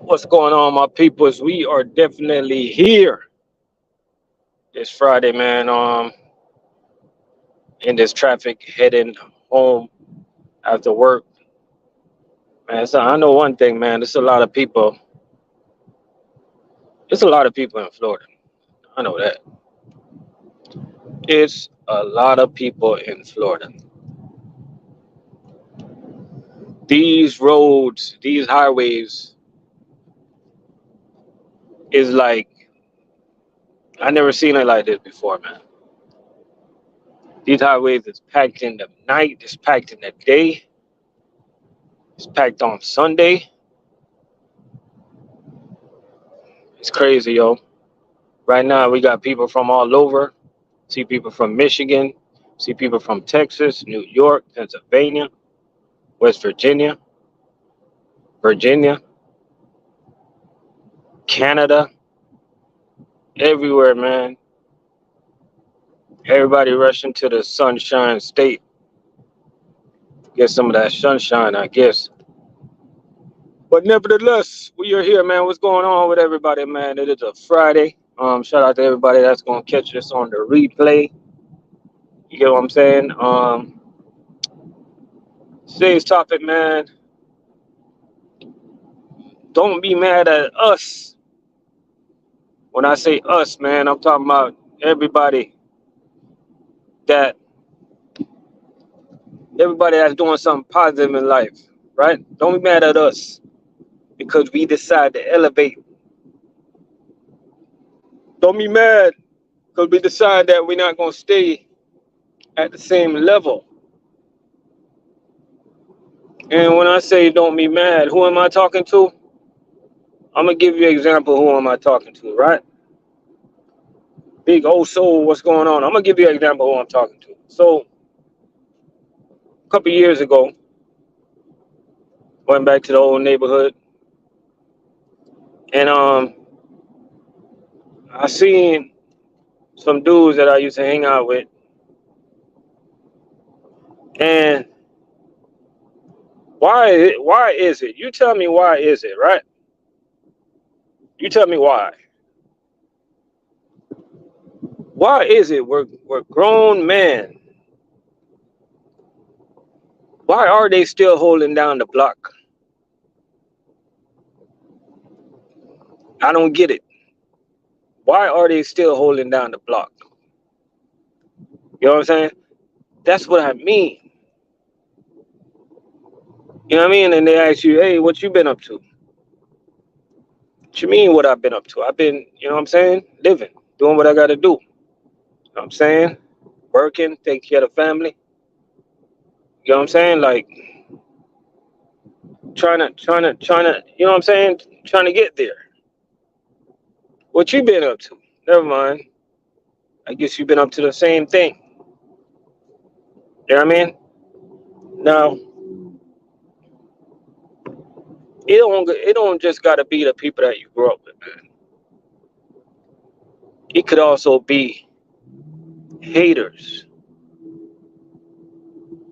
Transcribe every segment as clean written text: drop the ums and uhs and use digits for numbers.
What's going on, my peoples? We are definitely here this Friday, man. In this traffic heading home after work, man. So I know one thing, man. There's a lot of people. There's a lot of people in Florida. I know that. It's a lot of people in Florida. These roads, these highways, is like I never seen it like this before, man. These highways is packed in the night. It's packed in the day. It's packed on Sunday. It's crazy, yo. Right now, we got people from all over. See people from Michigan, see people from Texas, New York, Pennsylvania, West Virginia, Virginia, Canada, everywhere, man. Everybody rushing to the Sunshine State. Get some of that sunshine, I guess. But nevertheless, we are here, man. What's going on with everybody, man? It is a Friday. Shout out to everybody that's gonna catch this on the replay. You get what I'm saying? Today's topic, man. Don't be mad at us. When I say us, man, I'm talking about everybody that everybody that's doing something positive in life, right? Don't be mad at us because we decide to elevate. Don't be mad because we decide that we're not gonna stay at the same level. And when I say don't be mad, who am I talking to? I'm gonna give you an example. Who am I talking to, right? Big old soul, what's going on? I'm gonna give you an example who I'm talking to. So a couple years ago, went back to the old neighborhood, and I seen some dudes that I used to hang out with, and why is it? You tell me why is it, right? You tell me why. Why is it we're grown men? Why are they still holding down the block? I don't get it. Why are they still holding down the block? You know what I'm saying? That's what I mean. You know what I mean? And they ask you, hey, what you been up to? What you mean what I've been up to? I've been, you know what I'm saying? Living, doing what I gotta do. You know what I'm saying? Working, taking care of the family. You know what I'm saying? Like trying to, you know what I'm saying? Trying to get there. What you been up to? Never mind. I guess you've been up to the same thing. You know what I mean? Now, it don't just gotta be the people that you grew up with, man. It could also be haters.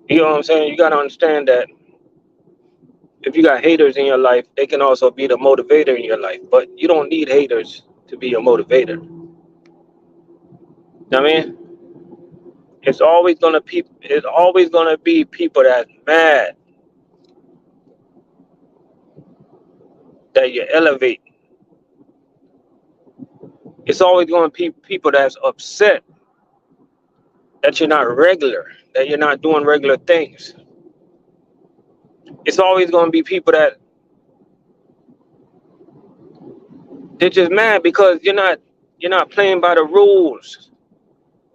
You know what I'm saying? You gotta understand that if you got haters in your life, they can also be the motivator in your life. But you don't need haters to be your motivator. You know what I mean? It's always gonna be people that's mad that you elevate. It's always gonna be people that's upset that you're not regular, that you're not doing regular things. It's always gonna be people that they're just mad because you're not playing by the rules.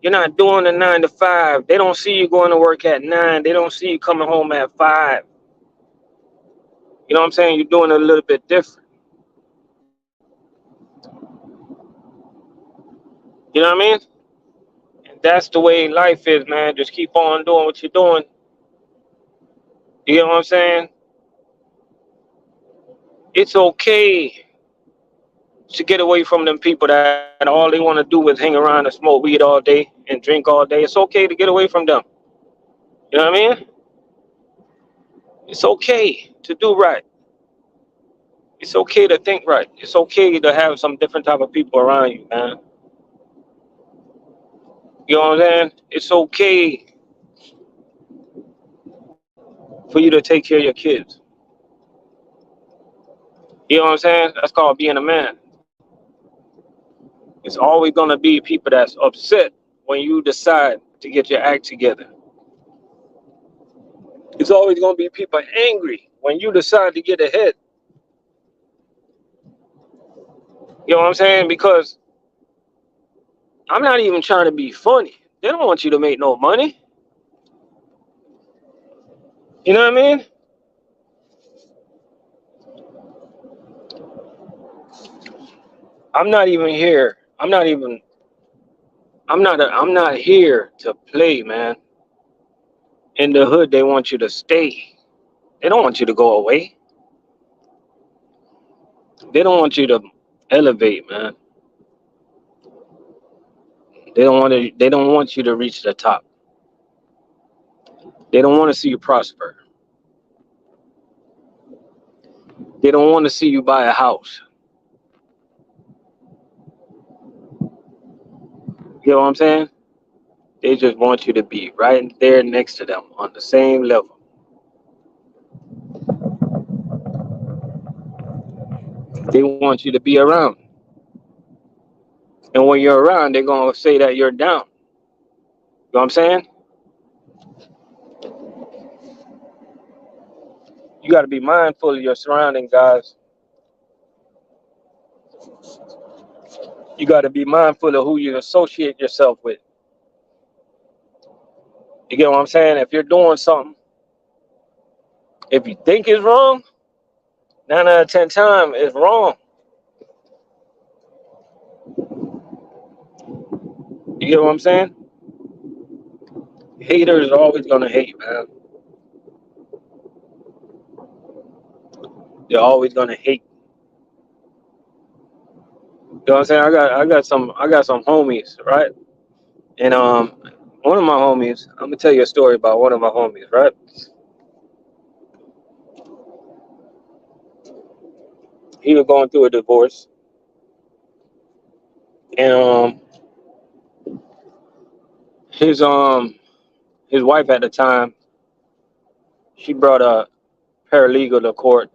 You're not doing the 9 to 5. They don't see you going to work at 9. They don't see you coming home at 5. You know what I'm saying? You're doing it a little bit different. You know what I mean? And that's the way life is, man. Just keep on doing what you're doing. You know what I'm saying? It's okay to get away from them people that all they want to do is hang around and smoke weed all day and drink all day. It's okay to get away from them. You know what I mean? It's okay to do right. It's okay to think right. It's okay to have some different type of people around you, man. You know what I'm saying? It's okay for you to take care of your kids. You know what I'm saying? That's called being a man. It's always gonna be people that's upset when you decide to get your act together. It's always gonna be people angry when you decide to get ahead. You know what I'm saying? Because I'm not even trying to be funny. They don't want you to make no money. You know what I mean? I'm not even here. I'm not here to play, man. In the hood, they want you to stay. They don't want you to go away. They don't want you to elevate, man. They don't want you to reach the top. They don't want to see you prosper. They don't want to see you buy a house. You know what I'm saying? They just want you to be right there next to them on the same level. They want you to be around. And when you're around, they're going to say that you're down. You know what I'm saying? You got to be mindful of your surroundings, guys. You got to be mindful of who you associate yourself with. You get what I'm saying? If you're doing something, if you think it's wrong, 9 out of 10 times it's wrong. You get what I'm saying? Haters are always going to hate, man. They're always going to hate. You know what I'm saying? I got some homies, right? And one of my homies, I'm gonna tell you a story about one of my homies, right? He was going through a divorce, and his his wife at the time, she brought a paralegal to court,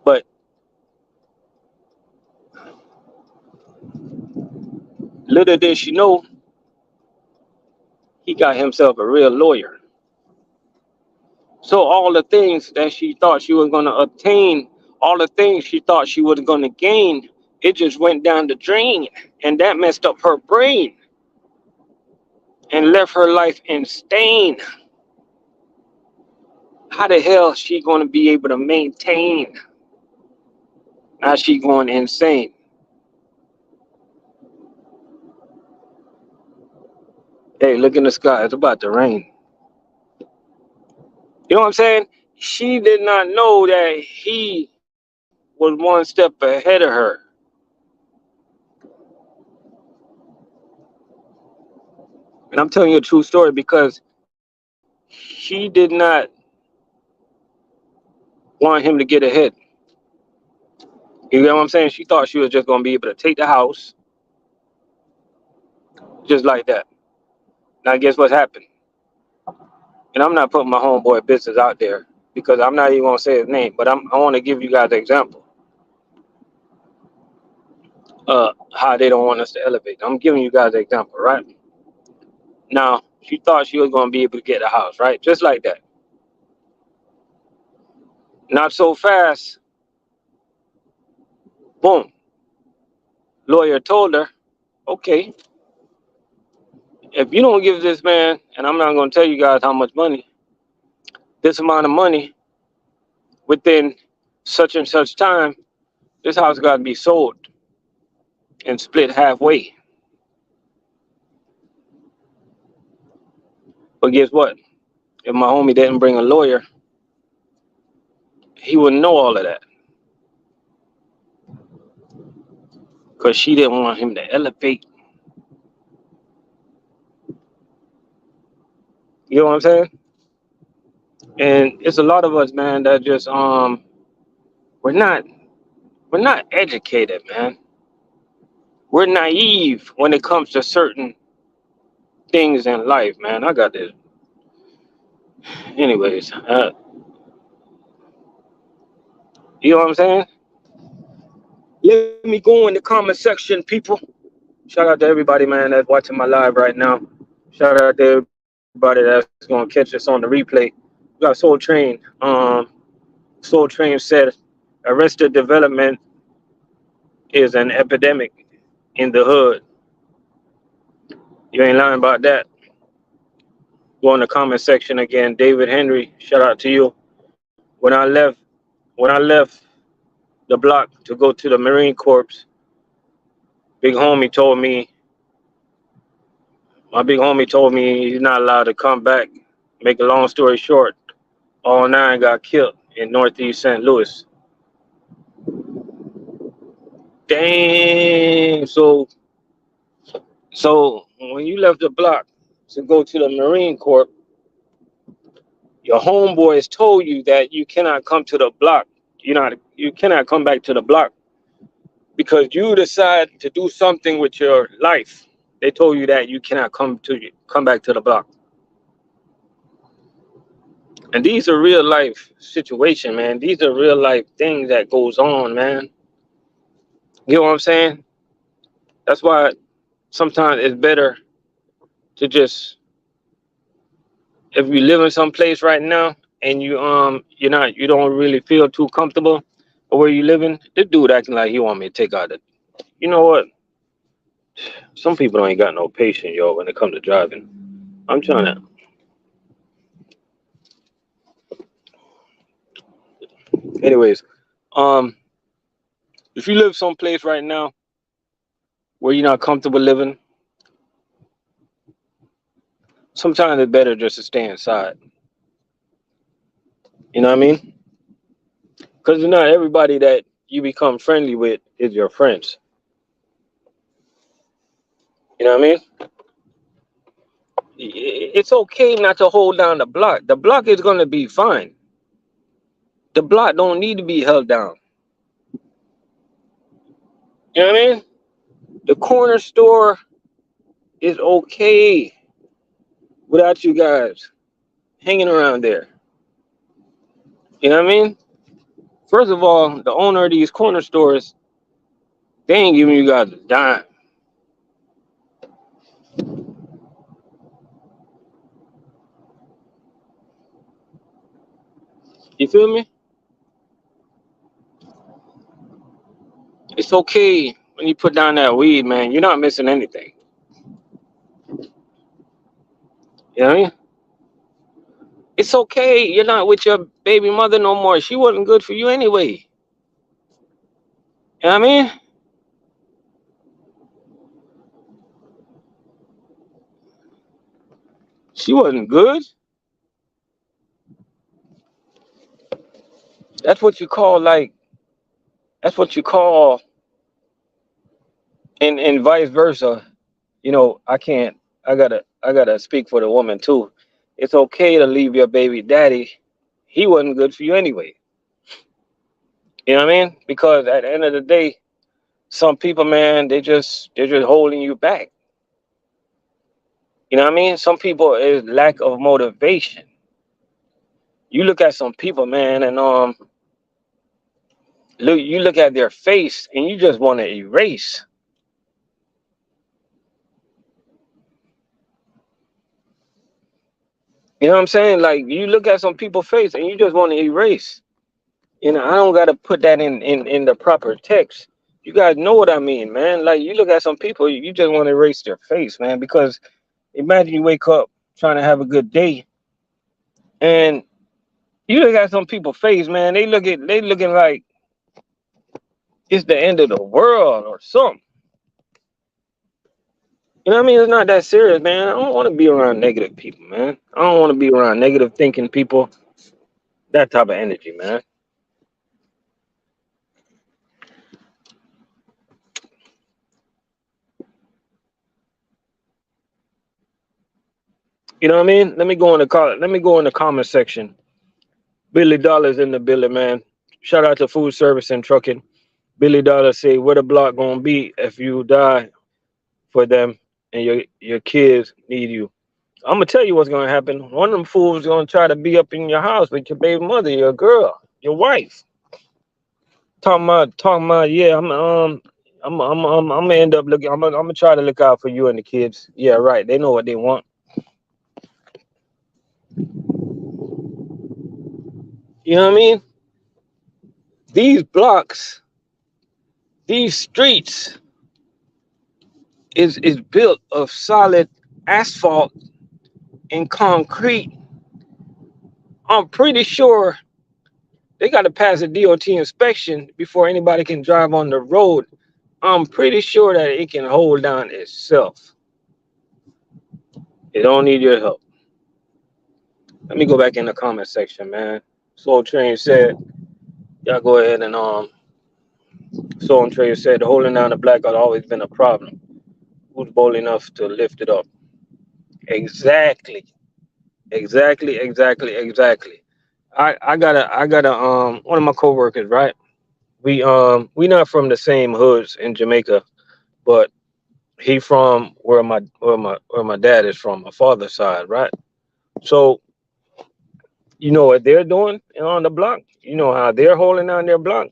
but little did she know, he got himself a real lawyer. So all the things that she thought she was gonna obtain, all the things she thought she was gonna gain, it just went down the drain, and that messed up her brain and left her life in stain. How the hell is she going to be able to maintain? Now she going insane. Hey, look in the sky. It's about to rain. You know what I'm saying? She did not know that he was one step ahead of her. And I'm telling you a true story because she did not want him to get ahead. You know what I'm saying? She thought she was just going to be able to take the house just like that. Now, guess what's happened? And I'm not putting my homeboy business out there because I'm not even going to say his name, but I want to give you guys an example. How they don't want us to elevate. I'm giving you guys an example, right? Now, she thought she was going to be able to get a house, right? Just like that. Not so fast. Boom. Lawyer told her, okay, if you don't give this man, and I'm not going to tell you guys how much money, this amount of money within such and such time, this house got to be sold and split halfway. But guess what? If my homie didn't bring a lawyer, he wouldn't know all of that. Because she didn't want him to elevate. You know what I'm saying? And it's a lot of us, man, that just we're not we're not educated, man. We're naive when it comes to certain things in life, man. I got this. Anyways, you know what I'm saying? Let me go in the comment section, people. Shout out to everybody, man, that's watching my live right now. Shout out to everybody that's gonna catch us on the replay. We got Soul Train. Soul Train said Arrested Development is an epidemic in the hood. You ain't lying about that. Go in the comment section again. David Henry, shout out to you. When I left the block to go to the Marine Corps, big homie told me my big homie told me he's not allowed to come back. Make a long story short, all nine got killed in Northeast St. Louis. Dang. So when you left the block to go to the Marine Corps, your homeboys told you that you cannot come to the block. You cannot come back to the block because you decide to do something with your life. They told you that you cannot come back to the block. And these are real life situation, man. These are real life things that goes on, man. You know what I'm saying? That's why sometimes it's better to just, if you live in some place right now and you don't really feel too comfortable where you living, this dude acting like he want me to take out the, you know what? Some people ain't got no patience, yo, when it comes to driving. I'm trying to. Anyways, um, if you live someplace right now where you're not comfortable living, sometimes it's better just to stay inside. You know what I mean? Because not everybody that you become friendly with is your friends. You know what I mean? It's okay not to hold down the block. The block is gonna be fine. The block don't need to be held down. You know what I mean? The corner store is okay without you guys hanging around there. You know what I mean? First of all, the owner of these corner stores, they ain't giving you guys a dime. You feel me? It's okay when you put down that weed, man. You're not missing anything. You know what I mean? It's okay. You're not with your baby mother no more. She wasn't good for you anyway. You know what I mean? She wasn't good. That's what you call like. That's what you call, and vice versa. You know, I can't. I gotta speak for the woman too. It's okay to leave your baby daddy. He wasn't good for you anyway. You know what I mean? Because at the end of the day, some people, man, they're just holding you back. You know what I mean? Some people is lack of motivation. You look at some people, man, and you look at their face and you just want to erase. You know what I'm saying? Like you look at some people's face and you just want to erase. You know, I don't gotta put that in the proper text. You guys know what I mean, man. Like you look at some people, you just want to erase their face, man. Because imagine you wake up trying to have a good day, and you look at some people's face, man. They looking like it's the end of the world or something. You know what I mean? It's not that serious, man. I don't want to be around negative people, man. I don't want to be around negative thinking people. That type of energy, man. You know what I mean? Let me go in the comment section. Billy Dollars in the building, man. Shout out to food service and trucking. Billy Dollar say, "Where the block gonna be if you die for them and your kids need you?" I'm gonna tell you what's gonna happen. One of them fools gonna try to be up in your house with your baby mother, your girl, your wife. Talking about, yeah. I'm gonna end up looking. I'm gonna try to look out for you and the kids. Yeah, right. They know what they want. You know what I mean? These blocks, these streets is built of solid asphalt and concrete. I'm pretty sure they got to pass a DOT inspection before anybody can drive on the road. I'm pretty sure that it can hold down itself. It don't need your help. Let me go back in the comment section, man. Soul Train said, y'all go ahead and Soul Train said holding down the black has always been a problem. Who's bold enough to lift it up? Exactly. Exactly. I got a one of my coworkers, right? We not from the same hoods in Jamaica, but he from where my dad is from, my father's side, right? So you know what they're doing on the block? You know how they're holding down their block?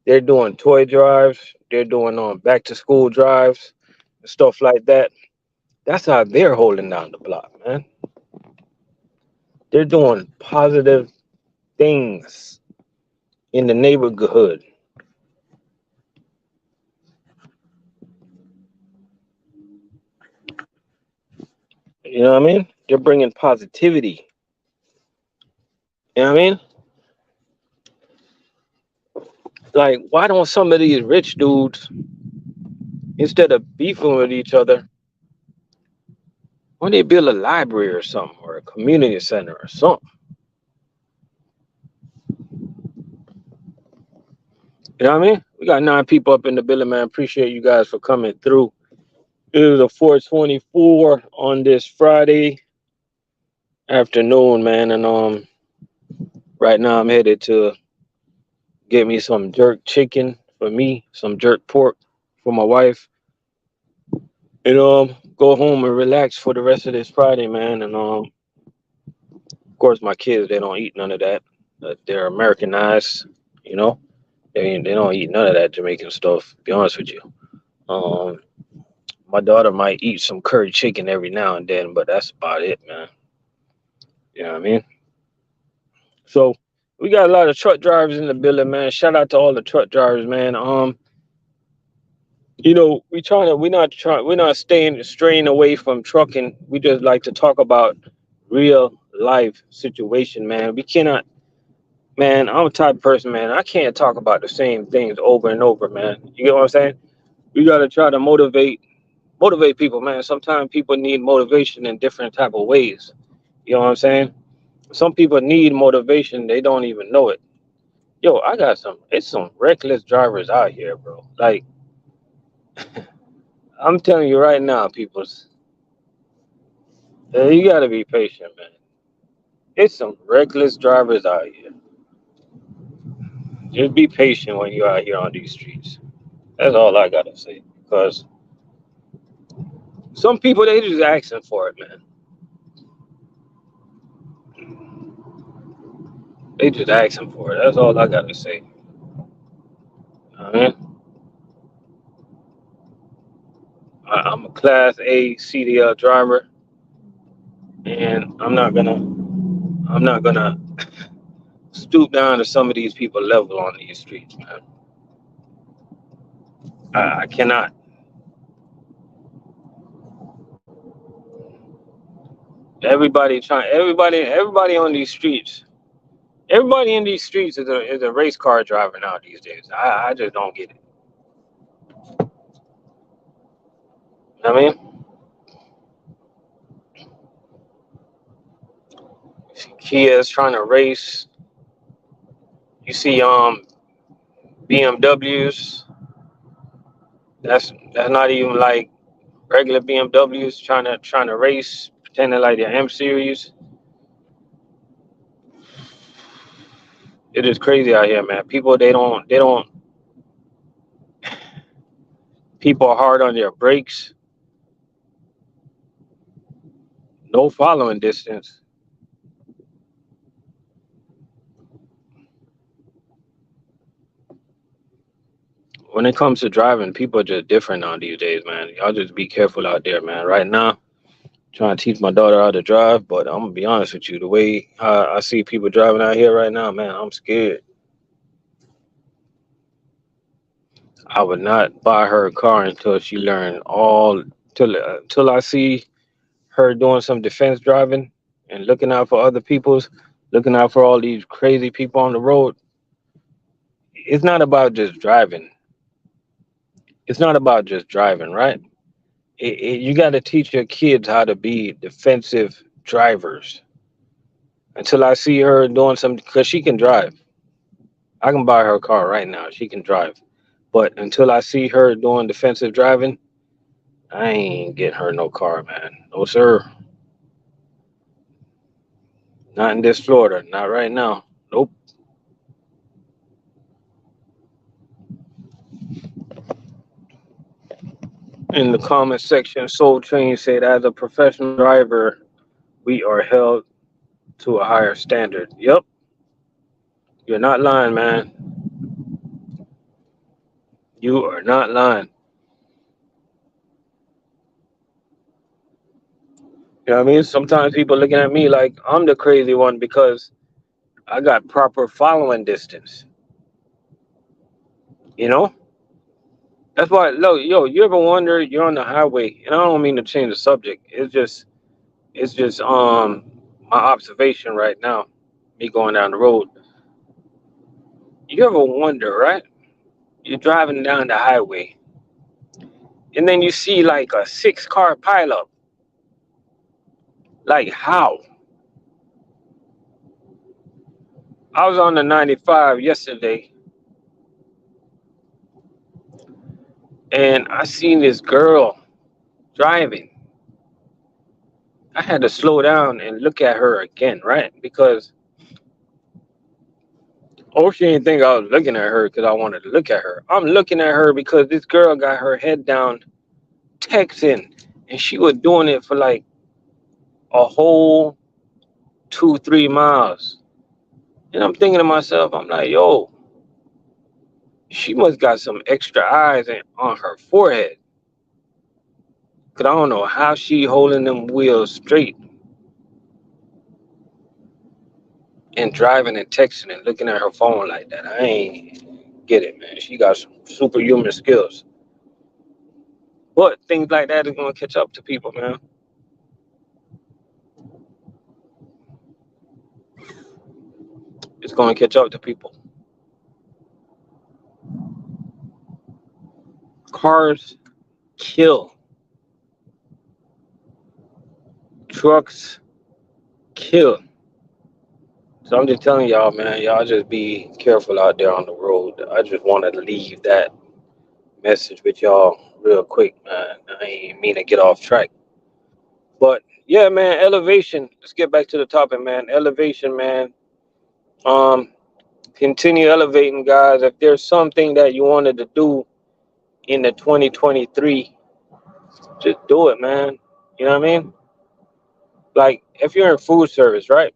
They're doing toy drives, they're doing back to school drives and stuff like that. That's how they're holding down the block, man. They're doing positive things in the neighborhood. You know what I mean? They're bringing positivity. You know what I mean? Like, why don't some of these rich dudes, instead of beefing with each other, why don't they build a library or something, or a community center or something? You know what I mean? We got 9 people up in the building, man. Appreciate you guys for coming through. It is a 424 on this Friday afternoon, man, and right now I'm headed to get me some jerk chicken for me, some jerk pork for my wife, and go home and relax for the rest of this Friday, man. And of course my kids, they don't eat none of that. They're Americanized, you know. They don't eat none of that Jamaican stuff. To be honest with you. Um, my daughter might eat some curry chicken every now and then, but that's about it, man. You know what I mean? So we got a lot of truck drivers in the building, man. Shout out to all the truck drivers, man. We're not straying away from trucking. We just like to talk about real life situation, man. We cannot, man. I'm a type of person, man. I can't talk about the same things over and over, man. You get what I'm saying? We gotta try to motivate people, man. Sometimes people need motivation in different type of ways. You know what I'm saying? Some people need motivation, they don't even know it. Yo, it's some reckless drivers out here, bro. Like, I'm telling you right now, peoples, you gotta be patient, man. It's some reckless drivers out here. Just be patient when you're out here on these streets. That's all I gotta say. Because some people, they just asking for it, man. They just asking for it. That's all I gotta say. I mean, I'm a Class A CDL driver, and I'm not gonna stoop down to some of these people level on these streets, man. I cannot. Everybody on these streets. Everybody in these streets is a race car driver now these days. I just don't get it. I mean, Kia is trying to race. You see, BMWs. That's not even like regular BMWs trying to race pretending like they're M series. It is crazy out here, man. People they don't people are hard on their brakes. No following distance. When it comes to driving, people are just different now these days, man. Y'all just be careful out there, man. Right now, trying to teach my daughter how to drive, but I'm gonna be honest with you, the way I see people driving out here right now, man, I'm scared. I would not buy her a car until she learned all till I see her doing some defense driving and looking out for other people's, looking out for all these crazy people on the road. It's not about just driving. It's not about just driving, right? You got to teach your kids how to be defensive drivers. Until I see her doing something, because she can drive. I can buy her a car right now. She can drive. But until I see her doing defensive driving, I ain't getting her no car, man. No, sir. Not in this Florida. Not right now. Nope. In the comment section, Soul Train said, as a professional driver, we are held to a higher standard. Yep. You're not lying, man. You are not lying. You know what I mean? Sometimes people looking at me like I'm the crazy one because I got proper following distance. You know? That's why, look, yo, you ever wonder you're on the highway, and I don't mean to change the subject. It's just my observation right now, me going down the road. You ever wonder, right? You're driving down the highway, and then you see like a 6 car pileup. Like how? I was on the 95 yesterday, and I seen this girl driving. I had to slow down and look at her again, right? Because she didn't think I was looking at her because I wanted to look at her. I'm looking at her because this girl got her head down texting, and she was doing it for like a whole 2-3 miles. And I'm thinking to myself, I'm like, yo, she must got some extra eyes on her forehead. Cause I don't know how she holding them wheels straight and driving and texting and looking at her phone like that. I ain't get it, man. She got some superhuman skills. But things like that is gonna catch up to people, man. It's gonna catch up to people. Cars kill. Trucks kill. So I'm just telling y'all, man, y'all just be careful out there on the road. I just wanted to leave that message with y'all real quick, man. I ain't mean to get off track. But yeah, man, elevation. Let's get back to the topic, man. Elevation, man. Um, Continue elevating, guys. If there's something that you wanted to do in the 2023, just do it, man. You know what I mean? Like if you're in food service, right?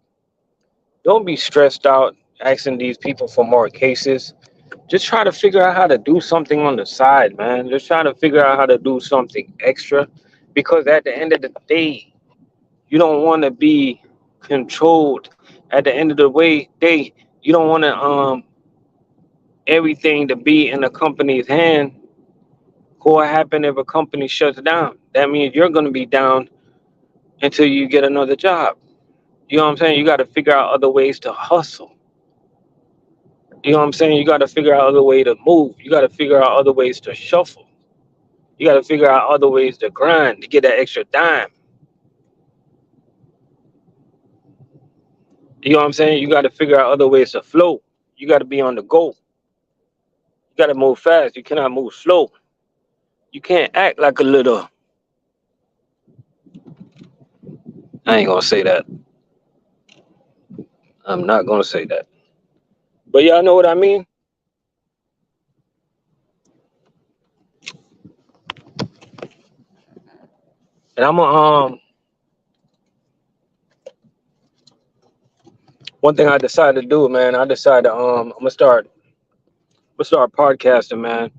Don't be stressed out asking these people for more cases. Just try to figure out how to do something on the side, man. Just try to figure out how to do something extra, because at the end of the day, you don't want to be controlled. At the end of the day, you don't want to everything to be in a company's hand. What happen if a company shuts down? That means you're going to be down until you get another job. You know what I'm saying? You got to figure out other ways to hustle. You know what I'm saying? You got to figure out other way to move. You got to figure out other ways to shuffle. You got to figure out other ways to grind to get that extra dime. You know what I'm saying? You got to figure out other ways to flow. You got to be on the go. You got to move fast. You cannot move slow. You can't act like a little I ain't gonna say that. I'm not gonna say that. But y'all know what I mean? And I'm one thing I decided to do, man, I decided I'm gonna start podcasting, man.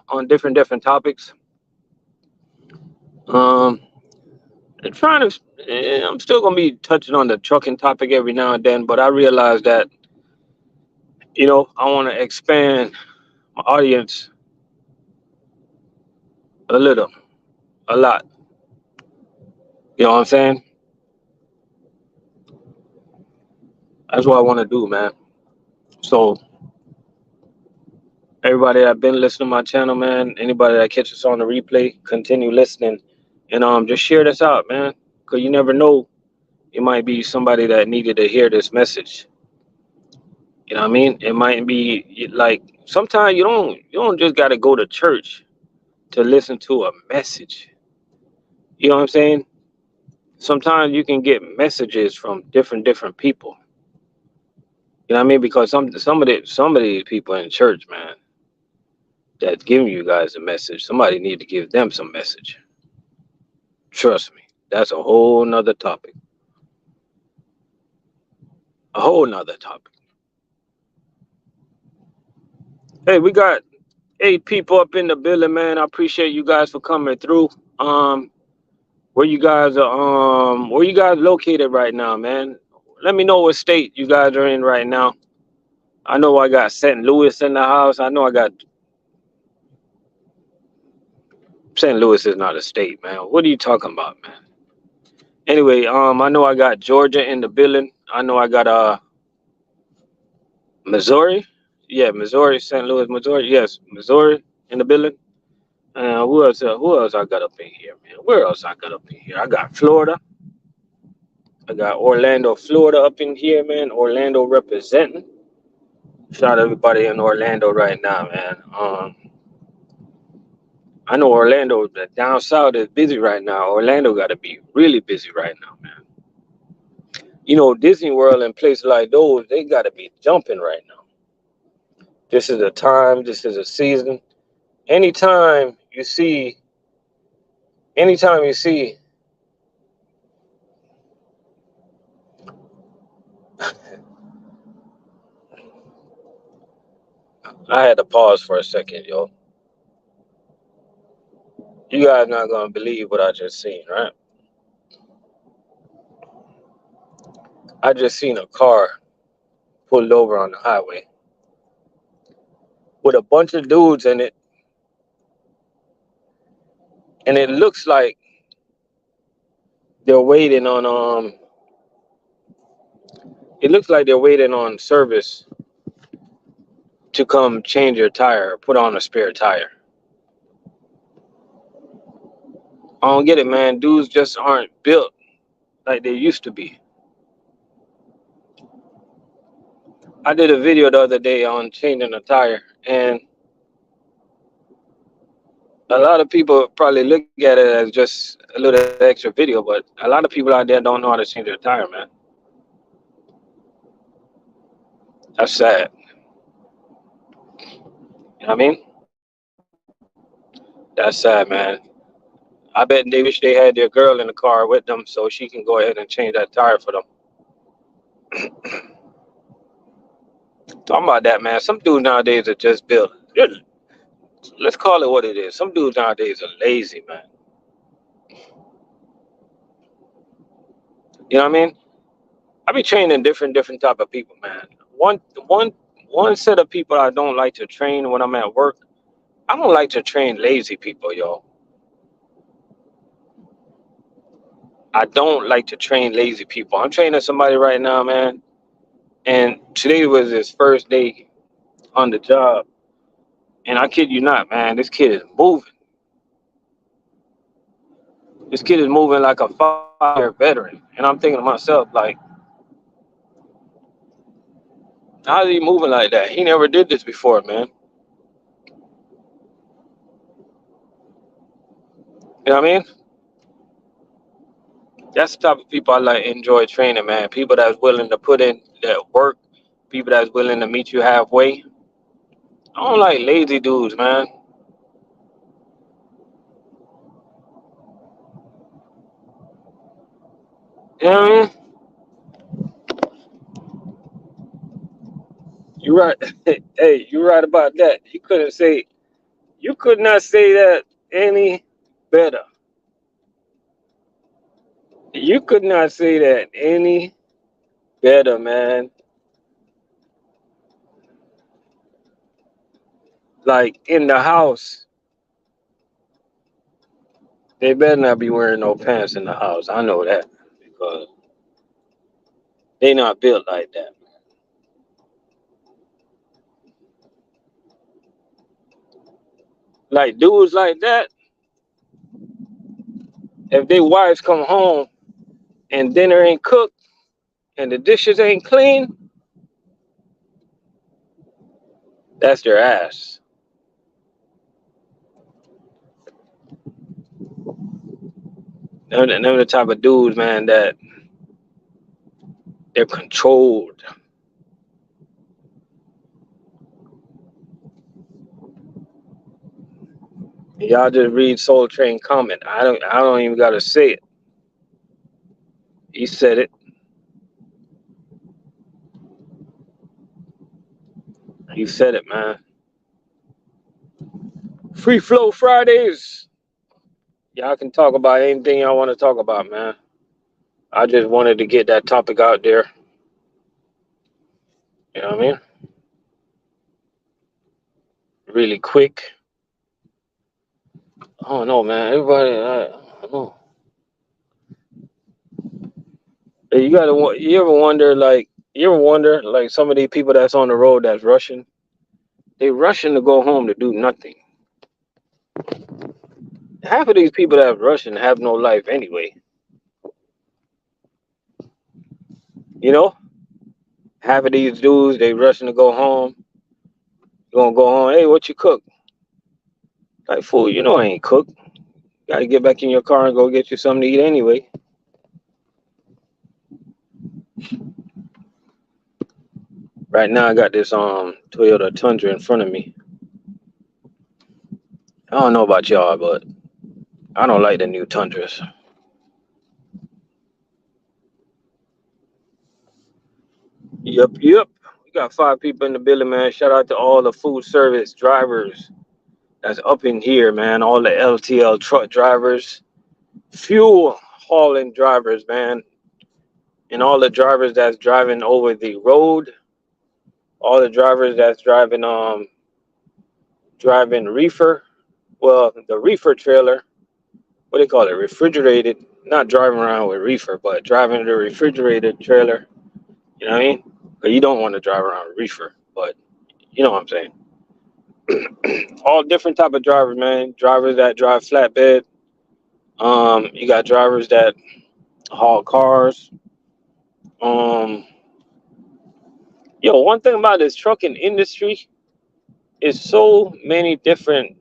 On different topics. Um and trying to I'm still gonna be touching on the trucking topic every now and then, but I realized that, I wanna expand my audience a little, a lot. You know what I'm saying? That's what I wanna do, man. So everybody that been listening to my channel, man, anybody that catches on the replay, continue listening and just share this out, man. Cause you never know, it might be somebody that needed to hear this message. You know what I mean? It might be like sometimes you don't just gotta go to church to listen to a message. You know what I'm saying? Sometimes you can get messages from different people. You know what I mean? Because some of the people in church, man, that's giving you guys a message. Somebody need to give them some message. Trust me, that's a whole nother topic. A whole nother topic. Hey, we got 8 people up in the building, man. I appreciate you guys for coming through. Um, where you guys located right now, man? Let me know what state you guys are in right now. I know I got St. Louis in the house. I know I got St. Louis is not a state, man. What are you talking about, man? Anyway, I know I got Georgia in the building. I know I got Missouri. Yeah, Missouri, St. Louis, Missouri. Yes, Missouri in the building. Who else? Who else I got up in here, man? Where else I got up in here? I got Florida. I got Orlando, Florida up in here, man. Orlando representing. Shout out everybody in Orlando right now, man. I know Orlando down south is busy right now. Orlando got to be really busy right now, man. Disney World and places like those, they got to be jumping right now. This is a time. This is a season. Anytime you see, anytime you see, I had to pause for a second, yo. You guys not gonna believe what I just seen, right? I just seen a car pulled over on the highway with a bunch of dudes in it, and it looks like they're waiting on It looks like they're waiting on service to come change your tire or put on a spare tire. I don't get it, man. Dudes just aren't built like they used to be. I did a video the other day on changing a tire, and a lot of people probably look at it as just a little extra video, but a lot of people out there don't know how to change their tire, man. That's sad. You know what I mean? That's sad, man. I bet they wish they had their girl in the car with them so she can go ahead and change that tire for them. Talking about that, man. Some dudes nowadays are just built. Let's call it what it is. Some dudes nowadays are lazy, man. You know what I mean? I be training different type of people, man. One set of people I don't like to train when I'm at work. I don't like to train lazy people, yo. I don't like to train lazy people. I'm training somebody right now, man. And today was his first day on the job. And I kid you not, man, this kid is moving. This kid is moving like a 5-year veteran. And I'm thinking to myself, like, how's he moving like that? He never did this before, man. You know what I mean? That's the type of people I like enjoy training, man. People that's willing to put in that work, people that's willing to meet you halfway. I don't like lazy dudes, man. You know what I mean? You're right. Hey, you're right about that. You could not say that any better. You could not say that any better, man. Like in the house, they better not be wearing no pants in the house. I know that because they not built like that. Like dudes like that, if their wives come home and dinner ain't cooked and the dishes ain't clean, that's their ass. Them the type of dudes, man, that they're controlled. Y'all just read Soul Train comment. I don't even gotta say it. He said it. He said it, man. Free Flow Fridays. Y'all can talk about anything y'all want to talk about, man. I just wanted to get that topic out there. You know what I mean? Really quick. I don't know, man. Everybody, I don't know. Hey, you ever wonder, like, some of these people that's on the road that's rushing, they rushing to go home to do nothing. Half of these people that rushing have no life anyway. You know? Half of these dudes, they rushing to go home. You gonna go home, hey, what you cook? Like, fool, you know I ain't cooked. Gotta get back in your car and go get you something to eat anyway. Right now, I got this Toyota Tundra in front of me. I don't know about y'all, but I don't like the new Tundras. Yep, yep. We got 5 people in the building, man. Shout out to all the food service drivers that's up in here, man. All the LTL truck drivers, fuel hauling drivers, man, and all the drivers that's driving over the road. All the drivers that's driving reefer. Well, the reefer trailer. What do they call it? Refrigerated. Not driving around with reefer, but driving the refrigerated trailer. You know what I mean? But you don't want to drive around with reefer, but you know what I'm saying. All different type of drivers, man. Drivers that drive flatbed. You got drivers that haul cars. Um, one thing about this trucking industry is so many different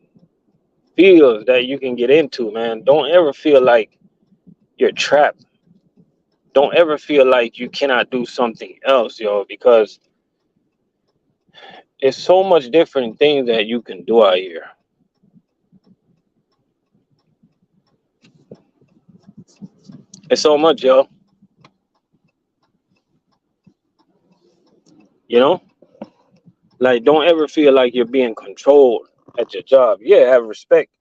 fields that you can get into, man. Don't ever feel like you're trapped. Don't ever feel like you cannot do something else, because it's so much different things that you can do out here. It's so much, yo. You know, like don't ever feel like you're being controlled at your job. Yeah, have respect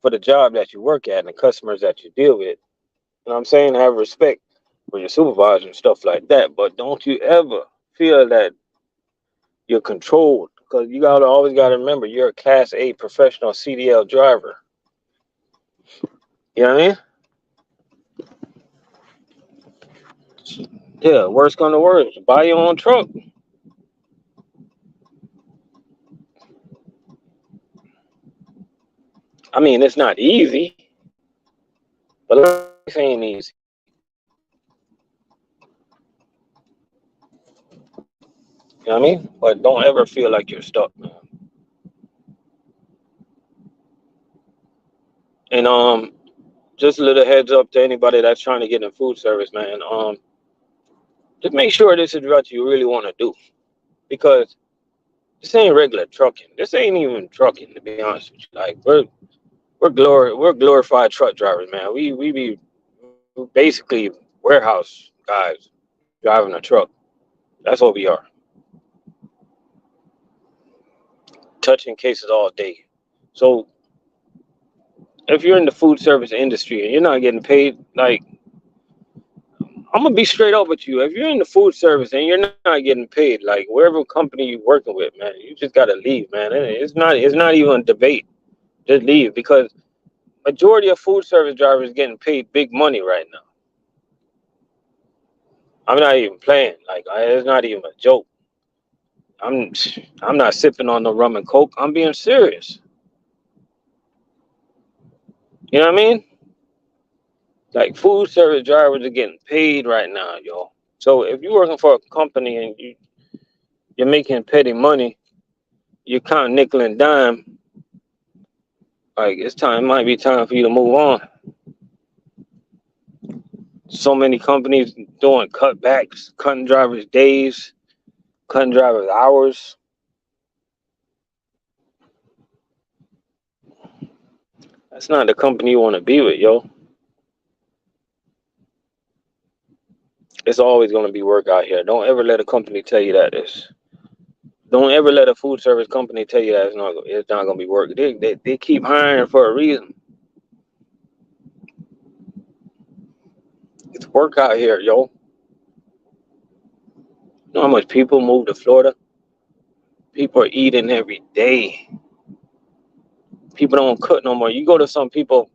for the job that you work at and the customers that you deal with. You know what I'm saying? Have respect for your supervisor and stuff like that. But don't you ever feel that you're controlled, because you always gotta remember you're a Class A professional CDL driver. You know what I mean? Yeah, worst come to worst, buy your own truck. I mean, it's not easy, but life ain't easy. You know what I mean? But don't ever feel like you're stuck, man. And just a little heads up to anybody that's trying to get in food service, man. Just make sure this is what you really want to do, because this ain't regular trucking. This ain't even trucking, to be honest with you. Like we're glorified truck drivers, man. We be basically warehouse guys driving a truck. That's what we are. Touching cases all day. So if you're in the food service industry and you're not getting paid, like, I'm gonna be straight up with you. If you're in the food service and you're not getting paid, like wherever company you're working with, man, you just gotta leave, man. It's not even a debate. Just leave, because majority of food service drivers getting paid big money right now. I'm not even playing. Like, it's not even a joke. I'm I'm not sipping on no rum and coke. I'm being serious. You know what I mean? Like, food service drivers are getting paid right now, yo. So if you're working for a company and you're making petty money, you count nickel and dime. Like, it's time. It might be time for you to move on. So many companies doing cutbacks, cutting drivers' days, cutting drivers' hours. That's not the company you want to be with, yo. It's always going to be work out here. Don't ever let a company tell you that this. Don't ever let a food service company tell you that it's not going to be work. They keep hiring for a reason. It's work out here, yo. You know how much people move to Florida? People are eating every day. People don't cook no more. You go to some people's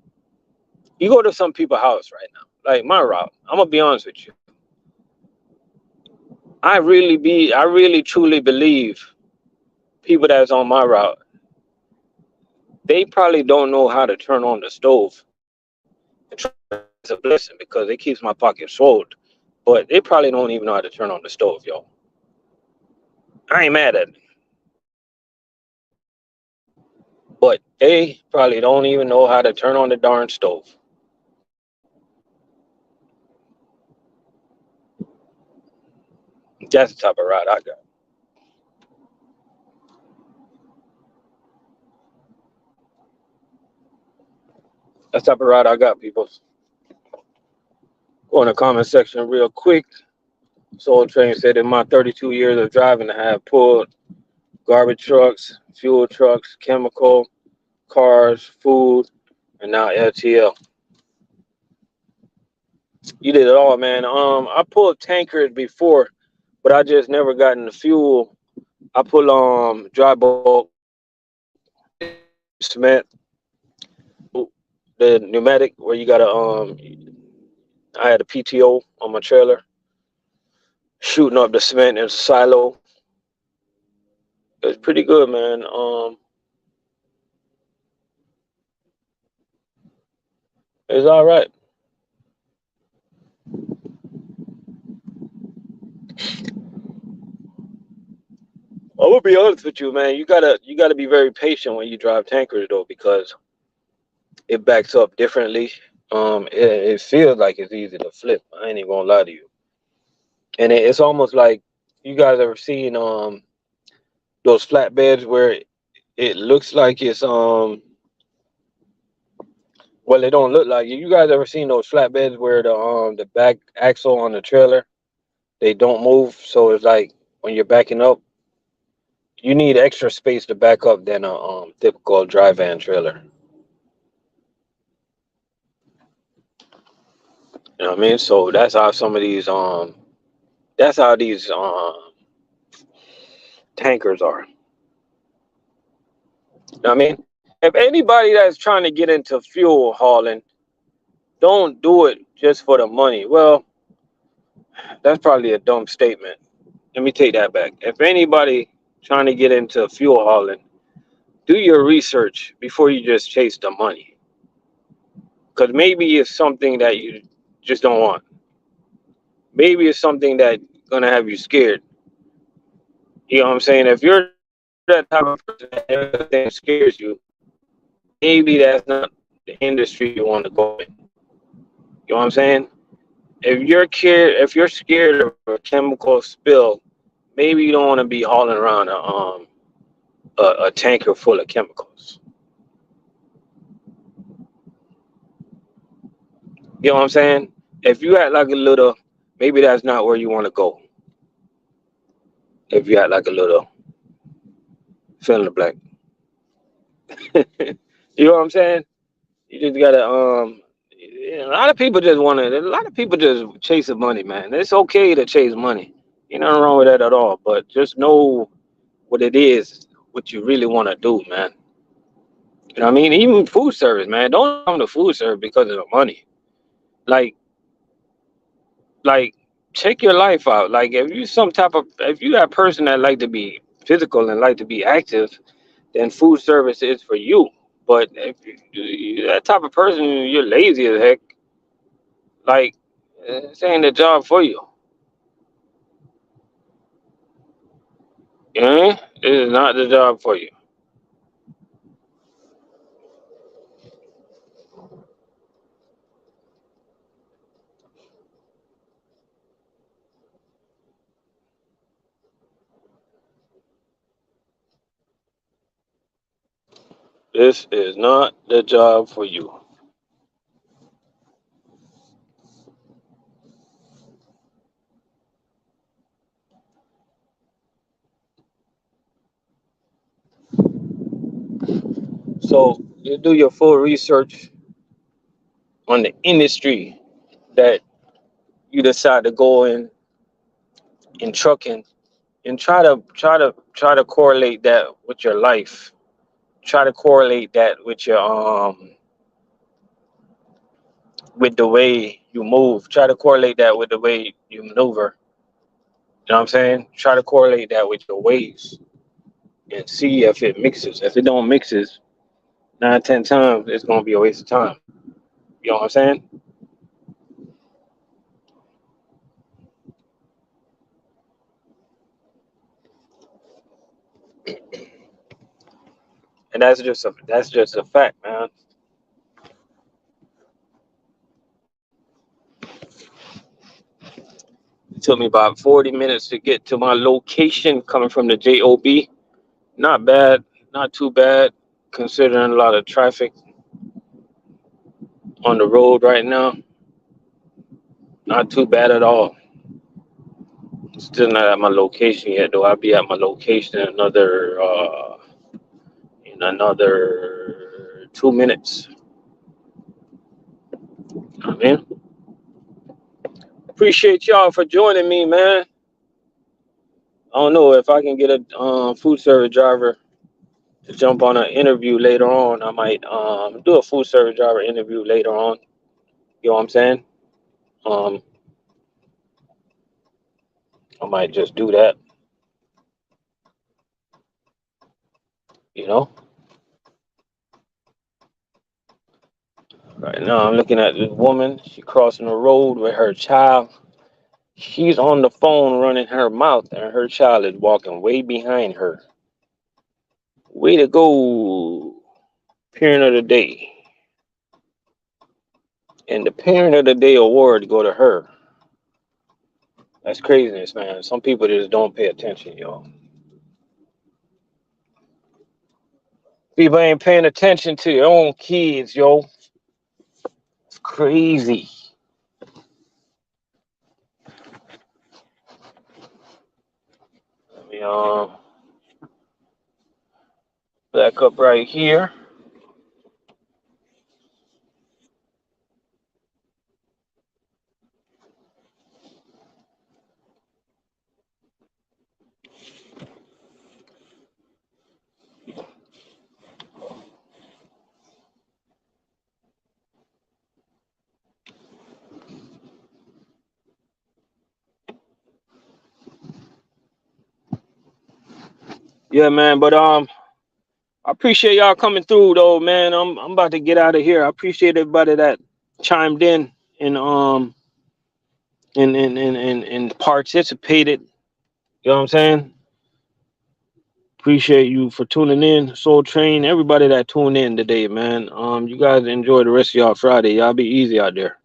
house right now. Like my route. I'm gonna be honest with you. I really truly believe people that's on my route, they probably don't know how to turn on the stove. It's a blessing because it keeps my pocket swole. But they probably don't even know how to turn on the stove, yo. I ain't mad at it. But they probably don't even know how to turn on the darn stove. That's the type of ride I got. That's the type of ride I got, people. Go in the comment section real quick. Soul Train said, in my 32 years of driving, I have pulled garbage trucks, fuel trucks, chemical, cars, food, and now LTL. You did it all, man. I pulled tankers before, but I just never got in the fuel. I pull dry bulk, cement, the pneumatic where you gotta I had a PTO on my trailer, shooting up the cement in a silo. It was pretty good, man. It's all right. I'm gonna be honest with you, man. You gotta be very patient when you drive tankers though, because it backs up differently. It feels like it's easy to flip. I ain't even gonna lie to you. And it's almost like, you guys ever seen those flatbeds where it looks like it's well, it don't look like it. You guys ever seen those flatbeds where the back axle on the trailer, they don't move, so it's like when you're backing up, you need extra space to back up than a typical dry van trailer. You know what I mean? So that's how some of these that's how these tankers are. You know what I mean? If anybody that's trying to get into fuel hauling, don't do it just for the money. Well, that's probably a dumb statement. Let me take that back. If anybody trying to get into fuel hauling, do your research before you just chase the money. Because maybe it's something that you just don't want. Maybe it's something that's gonna have you scared. You know what I'm saying? If you're that type of person that everything scares you, maybe that's not the industry you want to go in. You know what I'm saying? If you're scared of a chemical spill, maybe you don't want to be hauling around a tanker full of chemicals. You know what I'm saying? If you act like a little, maybe that's not where you want to go. If you act like a little, fill in the blank. You know what I'm saying? You just gotta a lot of people just want to. A lot of people just chasing money, man. It's okay to chase money. Ain't nothing wrong with that at all. But just know what it is, what you really want to do, man. You know what I mean? Even food service, man. Don't come to food service because of the money. Like, like, check your life out. Like, if you that person that like to be physical and like to be active, then food service is for you. But if you that type of person, you're lazy as heck. Like, this ain't the job for you. You know what I mean? This is not the job for you. This is not the job for you. So you do your full research on the industry that you decide to go in trucking, and try to correlate that with your life. Try to correlate that with your with the way you move. Try to correlate that with the way you maneuver. You know what I'm saying? Try to correlate that with your ways and see if it mixes. If it don't mixes, 9, 10 times, it's gonna be a waste of time. You know what I'm saying? And that's just a fact, man. It took me about 40 minutes to get to my location coming from the JOB. Not bad, not too bad, considering a lot of traffic on the road right now. Not too bad at all. Still not at my location yet, though. I'll be at my location in another 2 minutes. I mean, appreciate y'all for joining me, man. I don't know if I can get a food service driver to jump on an interview later on. I might do a food service driver interview later on. You know what I'm saying? Um, I might just do that. You know. Right now, I'm looking at this woman. She crossing the road with her child. She's on the phone running her mouth, and her child is walking way behind her. Way to go, parent of the day. And the parent of the day award go to her. That's craziness, man. Some people just don't pay attention, y'all. People ain't paying attention to their own kids, yo. It's crazy. Let me back up right here. Yeah, man. But I appreciate y'all coming through, though, man. I'm about to get out of here. I appreciate everybody that chimed in and and participated. You know what I'm saying? Appreciate you for tuning in, Soul Train. Everybody that tuned in today, man. You guys enjoy the rest of y'all Friday. Y'all be easy out there.